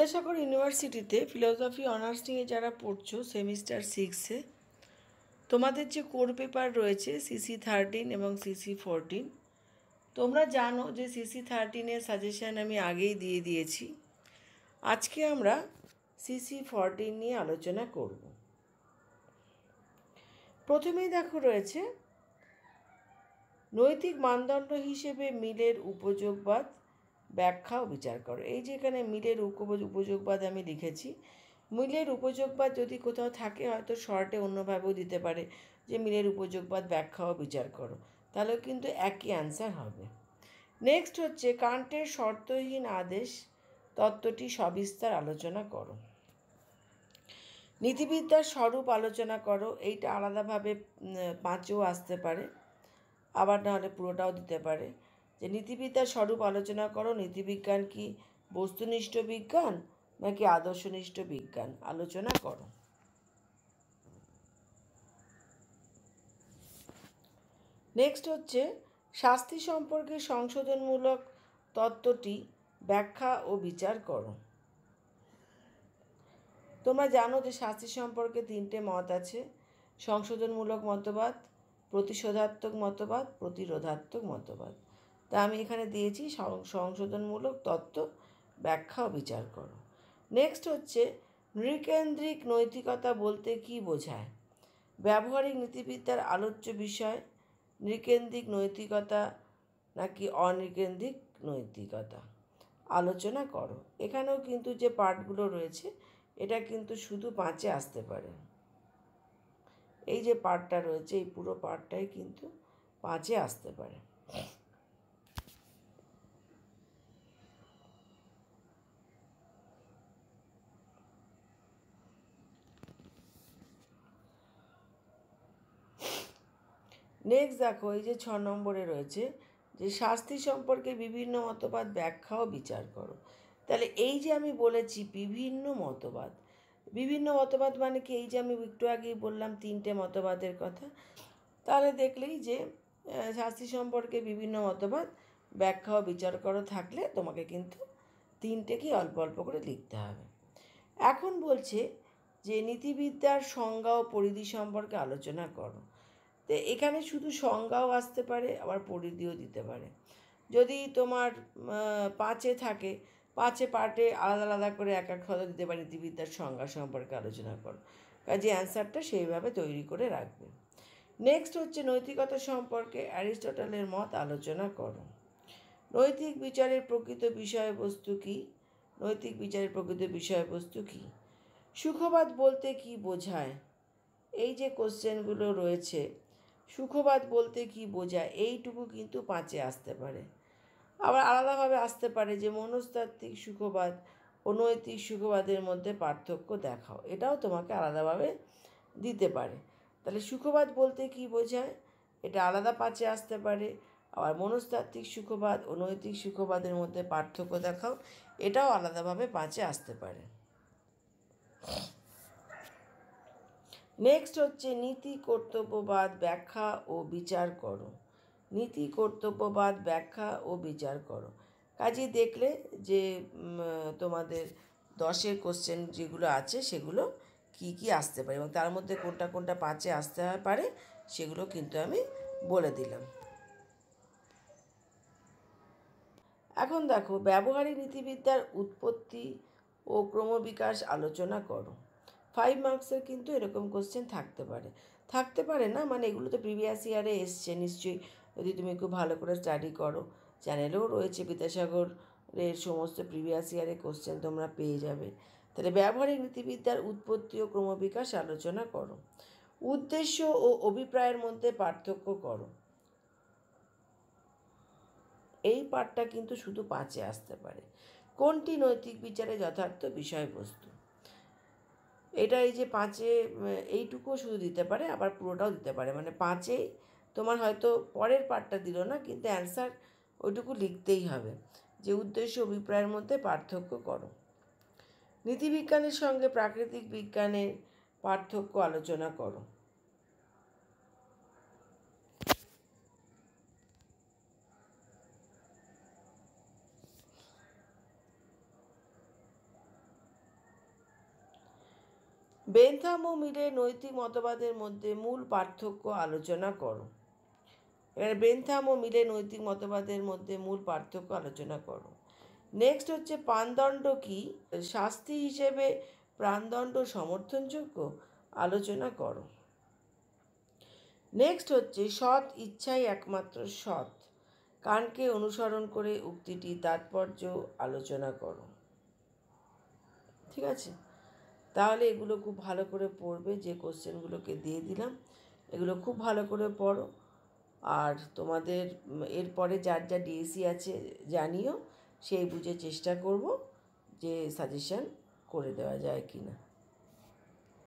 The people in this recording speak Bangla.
বিদ্যাসাগর ইউনিভার্সিটিতে ফিলোসফি অনার্স নিয়ে যারা পড়ছো সেমিস্টার 6-এ, তোমাদের যে কোর পেপার রয়েছে CC13 এবং CC14, তোমরা জানো যে CC13-এর সাজেশান আমি আগেই দিয়ে দিয়েছি। আজকে আমরা CC14 নিয়ে আলোচনা করব। প্রথমেই দেখো রয়েছে নৈতিক মানদণ্ড হিসেবে মিলের উপযোগবাদ ব্যাখ্যা ও বিচার করো। এই যে এখানে মিলের উপযোগবাদ আমি লিখেছি। মিলের উপযোগবাদ যদি কোথাও থাকে, হয়তো শর্টে অন্যভাবেও দিতে পারে যে মিলের উপযোগবাদ ব্যাখ্যা ও বিচার করো, তাহলেও কিন্তু একই অ্যান্সার হবে। নেক্সট হচ্ছে কান্টের শর্তহীন আদেশ তত্ত্বটি সবিস্তার আলোচনা করো। নীতিবিদ্যার স্বরূপ আলোচনা করো। এইটা আলাদাভাবে 5-এও আসতে পারে, আবার নাহলে পুরোটাও দিতে পারে। যে নীতিবিদ্যার স্বরূপ আলোচনা করো, নীতিবিজ্ঞান কি বস্তুনিষ্ঠ বিজ্ঞান নাকি আদর্শনিষ্ঠ বিজ্ঞান আলোচনা করো। নেক্সট হচ্ছে শাস্তি সম্পর্কে সংশোধনমূলক তত্ত্বটি ব্যাখ্যা ও বিচার করো। তোমরা জানো যে শাস্তি সম্পর্কে 3টে মত আছে: সংশোধনমূলক মতবাদ, প্রতিশোধাত্মক মতবাদ, প্রতিরোধাত্মক মতবাদ। তা আমি এখানে দিয়েছি সংশোধনমূলক তত্ত্ব ব্যাখ্যা ও বিচার করো। নেক্সট হচ্ছে নৃকেন্দ্রিক নৈতিকতা বলতে কী বোঝায়। ব্যবহারিক নীতিবিদ্যার আলোচ্য বিষয় নৃকেন্দ্রিক নৈতিকতা নাকি অনৃকেন্দ্রিক নৈতিকতা আলোচনা করো। এখানেও কিন্তু যে পার্টগুলো রয়েছে এটা কিন্তু শুধু 5-এ আসতে পারে। এই যে পার্টটা রয়েছে, এই পুরো পার্টটাই কিন্তু 5-এ আসতে পারে। নেক্সট দেখো, এই যে 6 নম্বরে রয়েছে যে শাস্তি সম্পর্কে বিভিন্ন মতবাদ ব্যাখ্যা ও বিচার করো। তাহলে এই যে আমি বলেছি বিভিন্ন মতবাদ, বিভিন্ন মতবাদ মানে কি, এই যে আমি একটু আগেই বললাম 3টে মতবাদের কথা, তাহলে দেখলেই যে শাস্তি সম্পর্কে বিভিন্ন মতবাদ ব্যাখ্যা ও বিচার করো থাকলে তোমাকে কিন্তু 3টেকেই অল্প অল্প করে লিখতে হবে। এখন বলছে যে নীতিবিদ্যার সংজ্ঞা ও পরিধি সম্পর্কে আলোচনা করো। তো এখানে শুধু সংজ্ঞাও আসতে পারে, আবার পরিধিও দিতে পারে। যদি তোমার 5-এ থাকে, 5-এ পার্টে আলাদা আলাদা করে এক এক পদ দিতে পারে নীতিবিদ্যার সংজ্ঞা সম্পর্কে আলোচনা করো, কাজে অ্যান্সারটা সেইভাবে তৈরি করে রাখবে। নেক্সট হচ্ছে নৈতিকতা সম্পর্কে অ্যারিস্টটলের মত আলোচনা করো। নৈতিক বিচারের প্রকৃত বিষয়বস্তু কী? নৈতিক বিচারের প্রকৃত বিষয়বস্তু কী? সুখবাদ বলতে কী বোঝায়? এই যে কোশ্চেনগুলো রয়েছে, সুখবাদ বলতে কী বোঝায়, এইটুকু কিন্তু 5-এ আসতে পারে। আবার আলাদাভাবে আসতে পারে যে মনস্তাত্ত্বিক সুখবাদ ও নৈতিক সুখবাদের মধ্যে পার্থক্য দেখাও, এটাও তোমাকে আলাদাভাবে দিতে পারে। তাহলে সুখবাদ বলতে কী বোঝায়, এটা আলাদা 5-এ আসতে পারে। আবার মনস্তাত্ত্বিক সুখবাদ ও নৈতিক সুখবাদের মধ্যে পার্থক্য দেখাও, এটাও আলাদাভাবে 5-এ আসতে পারে। নেক্সট হচ্ছে নীতি কর্তব্যবাদ ব্যাখ্যা ও বিচার করো। নীতি কর্তব্যবাদ ব্যাখ্যা ও বিচার করো। কাজেই দেখলে যে তোমাদের 10-এর কোশ্চেন যেগুলো আছে সেগুলো কি কি আসতে পারে এবং তার মধ্যে কোনটা কোনটা 5-এ আসতে পারে সেগুলো কিন্তু আমি বলে দিলাম। এখন দেখো ব্যবহারিক নীতিবিদ্যার উৎপত্তি ও ক্রমবিকাশ আলোচনা করো। 5 মার্কসের কিন্তু এরকম কোশ্চেন থাকতে পারে না, মানে এগুলো তো প্রিভিয়াস ইয়ারে এসছে নিশ্চয়ই, যদি তুমি খুব ভালো করে স্টাডি করো। চ্যানেলেও রয়েছে বিদ্যাসাগরের সমস্ত প্রিভিয়াস ইয়ারে কোশ্চেন তোমরা পেয়ে যাবে। তাহলে ব্যবহারিক নীতিবিদ্যার উৎপত্তি ও ক্রমবিকাশ আলোচনা করো। উদ্দেশ্য ও অভিপ্রায়ের মধ্যে পার্থক্য করো। এই পাঠটা কিন্তু শুধু 5-এ আসতে পারে। কোনটি নৈতিক বিচারে যথার্থ বিষয়বস্তু, এটা এই যে 5-এ এইটুকুও শুধু দিতে পারে, আবার পুরোটাও দিতে পারে। মানে 5-এ তোমার হয়তো পরের পার্টটা দিল না, কিন্তু অ্যান্সার ওইটুকু লিখতেই হবে যে উদ্দেশ্য অভিপ্রায়ের মধ্যে পার্থক্য করো। নীতিবিজ্ঞানের সঙ্গে প্রাকৃতিক বিজ্ঞানের পার্থক্য আলোচনা করো। বেন্থাম ও মিলের নৈতিক মতবাদের মধ্যে মূল পার্থক্য আলোচনা করো। এখানে বেন্থাম ও মিলের নৈতিক মতবাদের মধ্যে মূল পার্থক্য আলোচনা করো। নেক্সট হচ্ছে প্রাণদণ্ড কি, শাস্তি হিসেবে প্রাণদণ্ড সমর্থনযোগ্য, আলোচনা করো। নেক্সট হচ্ছে সৎ ইচ্ছাই একমাত্র সৎ, কানকে অনুসরণ করে উক্তিটি তাৎপর্য আলোচনা করো। ঠিক আছে, তাহলে এগুলো খুব ভালো করে পড়বে, যে কোশ্চেনগুলোকে দিয়ে দিলাম এগুলো খুব ভালো করে পড়ো। আর তোমাদের এরপরে যার যা ডিএসসি আছে জানিও, সেই বুঝে চেষ্টা করব যে সাজেশান করে দেওয়া যায় কি না।